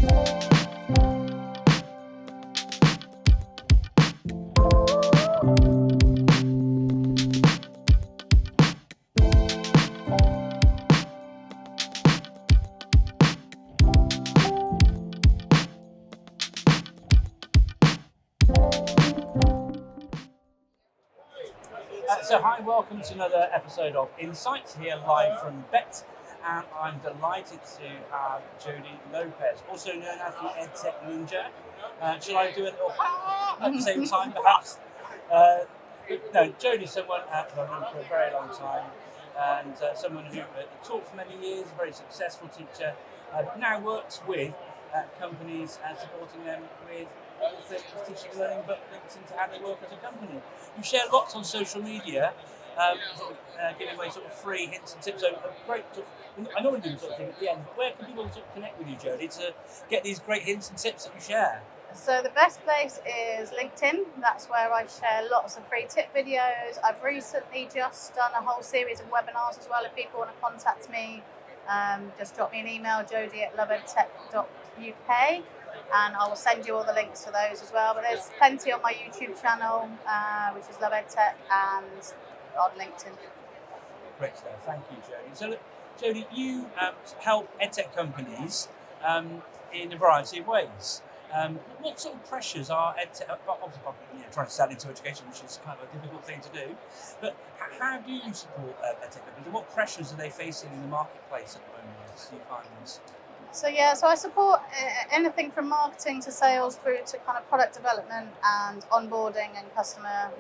So hi, welcome to another episode of Insights here live from Bett, and I'm delighted to have Jodie Lopez, also known as the EdTech Ninja. Shall I do a little at the same time, perhaps? No, Jodie's someone I've known for a very long time, and someone who taught for many years, a very successful teacher, now works with companies and supporting them with all things teaching and learning, but linked into how they work as a company. You share lots on social media, giving away sort of free hints and tips. So great. I normally do sort of thing at the end. But where can people sort of connect with you, Jodie, to get these great hints and tips that you share? So the best place is LinkedIn. That's where I share lots of free tip videos. I've recently just done a whole series of webinars as well. If people want to contact me, just drop me an email, jodie@lovedtech.uk. And I will send you all the links to those as well. But there's plenty on my YouTube channel, which is Love EdTech, and on LinkedIn. Great stuff. Thank you, Jodie. So, look, Jodie, you help EdTech companies in a variety of ways. What sort of pressures are EdTech, obviously trying to sell into education, which is kind of a difficult thing to do, but how do you support EdTech companies, and what pressures are they facing in the marketplace at the moment, as you find this? So I support anything from marketing to sales through to kind of product development and onboarding and customer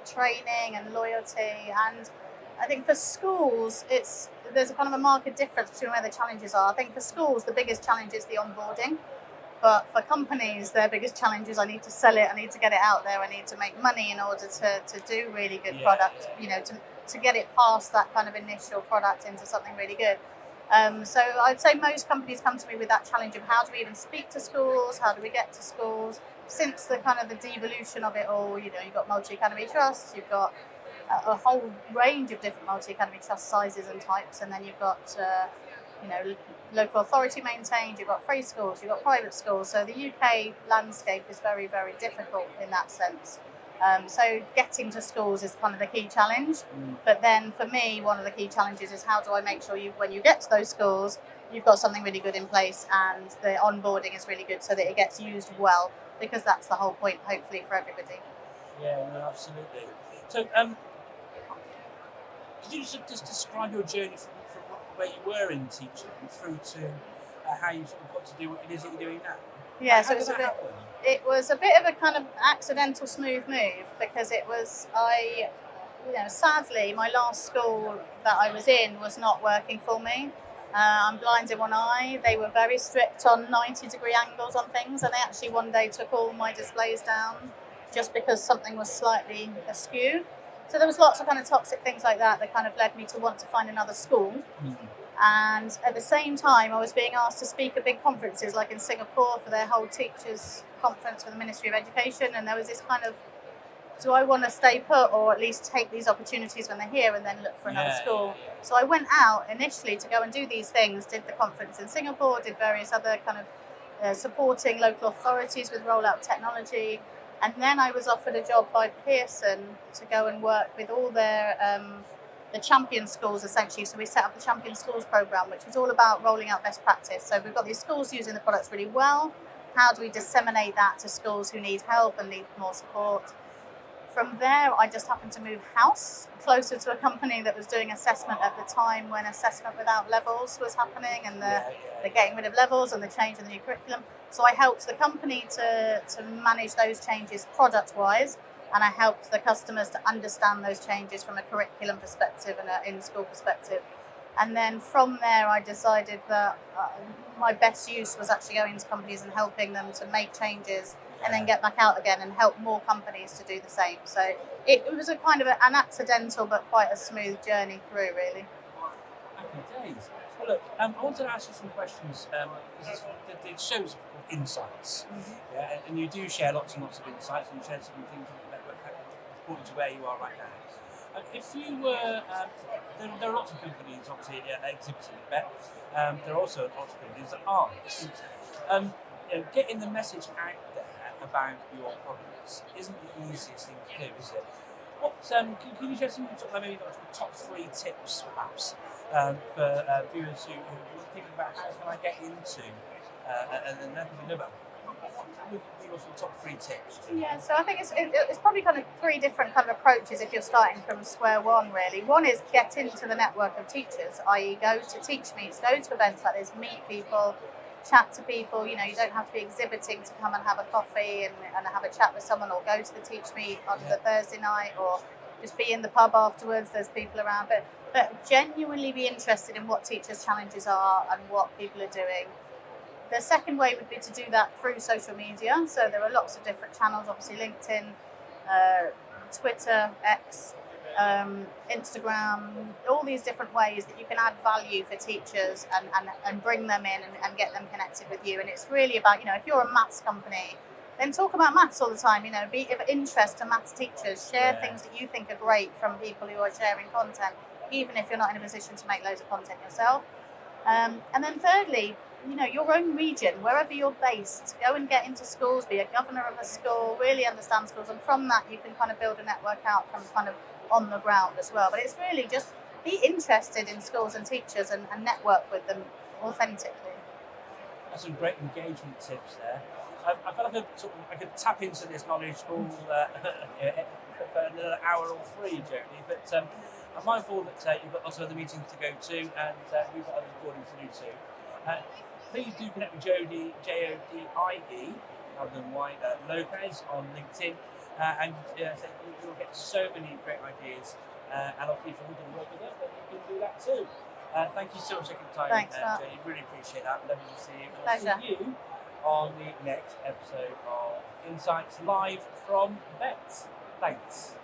training and loyalty. And I think for schools, there's a kind of a marked difference between where the challenges are. I think for schools, the biggest challenge is the onboarding. But for companies, their biggest challenge is I need to sell it, I need to get it out there, I need to make money in order to do really good product, to get it past that kind of initial product into something really good. So I'd say most companies come to me with that challenge of how do we even speak to schools, how do we get to schools? Since the kind of the devolution of it all, you've got multi-academy trusts, you've got a whole range of different multi-academy trust sizes and types, and then you've got local authority maintained, you've got free schools, you've got private schools. So the UK landscape is very, very difficult in that sense. So getting to schools is kind of the key challenge. But then for me, one of the key challenges is how do I make sure when you get to those schools, you've got something really good in place and the onboarding is really good so that it gets used well, because that's the whole point, hopefully, for everybody. Yeah, no, absolutely. So could you just describe your journey from where you were in teaching through to how you sort of got to do what it is that you're doing now? Yeah, so it was a bit of a kind of accidental smooth move, because it was, sadly, my last school that I was in was not working for me. I'm blind in one eye. They were very strict on 90-degree angles on things, and they actually one day took all my displays down just because something was slightly askew. So there was lots of kind of toxic things like that kind of led me to want to find another school. And at the same time, I was being asked to speak at big conferences, like in Singapore for their whole teachers conference for the Ministry of Education. And there was this kind of, do I want to stay put or at least take these opportunities when they're here and then look for another school? So I went out initially to go and do these things, did the conference in Singapore, did various other kind of supporting local authorities with rollout technology. And then I was offered a job by Pearson to go and work with all their the champion schools, essentially. So we set up the Champion Schools program, which was all about rolling out best practice. So we've got these schools using the products really well. How do we disseminate that to schools who need help and need more support? From there, I just happened to move house closer to a company that was doing assessment at the time when assessment without levels was happening, and the getting rid of levels and the change in the new curriculum. So I helped the company to manage those changes product-wise, and I helped the customers to understand those changes from a curriculum perspective and an in-school perspective. And then from there, I decided that my best use was actually going to companies and helping them to make changes and then get back out again and help more companies to do the same. So it was a kind of an accidental but quite a smooth journey through, really. Happy days. Well, look, I wanted to ask you some questions. The show's called Insights, and you do share lots and lots of insights, and you shared some things that according to where you are right now. If you were, there are lots of companies obviously exhibiting at Bett. There are also lots of companies that aren't. Getting the message out there about your products isn't the easiest thing to do, is it? What can you share some maybe top 3 tips, perhaps, for viewers who are thinking about how can I get into and then nothing to know about? What would be your top 3 tips? Yeah, so I think it's probably kind of 3 different kind of approaches if you're starting from square one, really. One is get into the network of teachers, i.e. go to teach meets, go to events like this, meet people, chat to people. You don't have to be exhibiting to come and have a coffee and have a chat with someone, or go to the teach meet on the Thursday night, or just be in the pub afterwards. There's people around, but genuinely be interested in what teachers' challenges are and what people are doing. The second way would be to do that through social media. So there are lots of different channels, obviously LinkedIn, Twitter, X, Instagram, all these different ways that you can add value for teachers and bring them in and get them connected with you. And it's really about, if you're a maths company, then talk about maths all the time, be of interest to maths teachers, share things that you think are great from people who are sharing content, even if you're not in a position to make loads of content yourself. And then thirdly, your own region, wherever you're based, go and get into schools, be a governor of a school, really understand schools, and from that you can kind of build a network out from kind of on the ground as well. But it's really just be interested in schools and teachers and network with them authentically. That's some great engagement tips there. I feel like I could tap into this knowledge all for another hour or 3, Jodie, but I'm mindful that you've got lots of other meetings to go to, and we've got other recordings to do too. Please do connect with Jodie, Jodie, other than Y, Lopez on LinkedIn, and you'll get so many great ideas. And obviously, if you want to work with us, then you can do that too. Thank you so much for taking the time, Thanks, Jodie. Really appreciate that. Lovely to see you. Pleasure. I'll see you on the next episode of Insights live from Bett. Thanks.